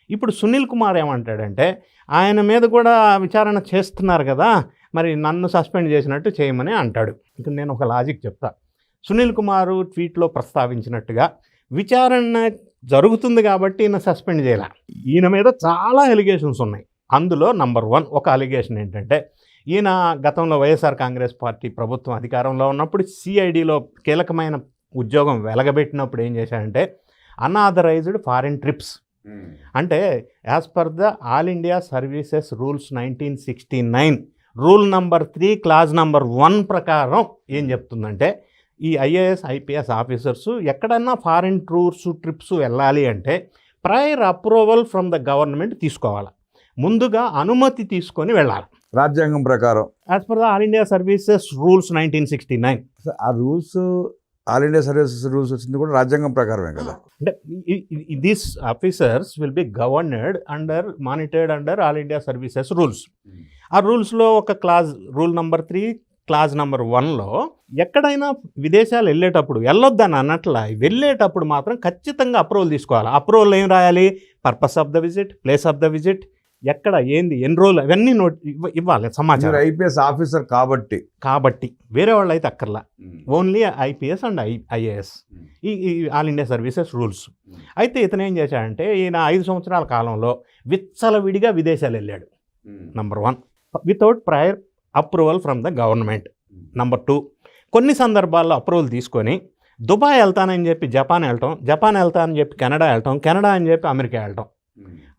ఇప్పుడు సునీల్ కుమార్ ఏమంటాడంటే, ఆయన మీద కూడా విచారణ చేస్తున్నారు కదా, మరి నన్ను సస్పెండ్ చేసినట్టు చేయమని అంటాడు. ఇక నేను ఒక లాజిక్ చెప్తా. సునీల్ కుమారు ట్వీట్లో ప్రస్తావించినట్టుగా విచారణ జరుగుతుంది కాబట్టి ఈయన సస్పెండ్ చేయాల. ఈయన మీద చాలా ఎలిగేషన్స్ ఉన్నాయి. అందులో నంబర్ 1 ఒక అలిగేషన్ ఏంటంటే, ఈయన గతంలో వైఎస్ఆర్ కాంగ్రెస్ పార్టీ ప్రభుత్వం అధికారంలో ఉన్నప్పుడు సిఐడిలో కీలకమైన ఉద్యోగం వెలగబెట్టినప్పుడు ఏం చేశాడంటే, అన్ఆథరైజ్డ్ ఫారిన్ ట్రిప్స్ అంటే as per the all India Services rules 1969 rule number 3 clause number 1 ప్రకారం ఏం చెప్తుందంటే, ఈ ఐఏఎస్ ఐపీఎస్ ఆఫీసర్స్ ఎక్కడన్నా ఫారిన్ టూర్స్ ట్రిప్స్ వెళ్ళాలి అంటే prior approval from the government తీసుకోవాలి. ముందుగా అనుమతి తీసుకొని వెళ్ళాలి రాజ్యాంగం ప్రకారం. As per the all India Services rules 1969. ఆ rules all India Services rules వచ్చింది కూడా రాజ్యాంగం ప్రకారమే కదా. అంటే these officers will be governed monitored under All India Services Rules. ఆ రూల్స్లో ఒక clause rule number 3 clause number 1లో ఎక్కడైనా విదేశాలు వెళ్ళేటప్పుడు వెళ్ళొద్దని అన్నట్లా, వెళ్ళేటప్పుడు మాత్రం ఖచ్చితంగా అప్రూవల్ తీసుకోవాలి. అప్రూవల్ ఏం రాయాలి? Purpose of the visit, place of the visit, ఎక్కడ ఏంది, ఎన్ని రోజులు, అవన్నీ ఇవ్వాలి సమాచారం. ఐపీఎస్ ఆఫీసర్ కాబట్టి వేరే వాళ్ళు అయితే అక్కర్లా, ఓన్లీ ఐపీఎస్ అండ్ ఐఏఎస్, ఈ ఆల్ ఇండియా సర్వీసెస్ రూల్స్. అయితే ఇతను ఏం చేశాడంటే, ఈయన 5 సంవత్సరాల కాలంలో విచ్చలవిడిగా విదేశాలు వెళ్ళాడు. Number 1 without prior approval from the government. Number 2 కొన్ని సందర్భాల్లో అప్రూవల్ తీసుకొని దుబాయ్ వెళ్తానని చెప్పి జపాన్ వెళ్ళటం, జపాన్ వెళ్తానని చెప్పి కెనడా వెళ్ళటం, కెనడా అని చెప్పి అమెరికా వెళ్ళటం.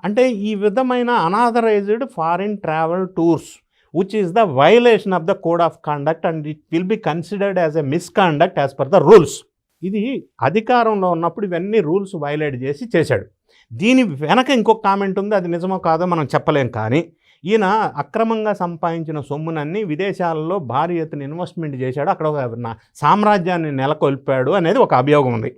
అంటే ఈ విధమైన unauthorised foreign travel tours which is the violation of the code of conduct and it will be considered as a misconduct as per the rules. ఇది అధికారంలో ఉన్నప్పుడు ఇవన్నీ రూల్స్ వైలేట్ చేశాడు. దీని వెనక ఇంకొక కామెంట్ ఉంది, అది నిజమో కాదో మనం చెప్పలేం. కానీ ఈయన అక్రమంగా సంపాదించిన సొమ్మునన్నీ విదేశాలలో భారీ ఎత్తున ఇన్వెస్ట్మెంట్ చేశాడు, అక్కడ ఒక సామ్రాజ్యాన్ని నెలకొల్పాడు అనేది ఒక అభియోగం ఉంది.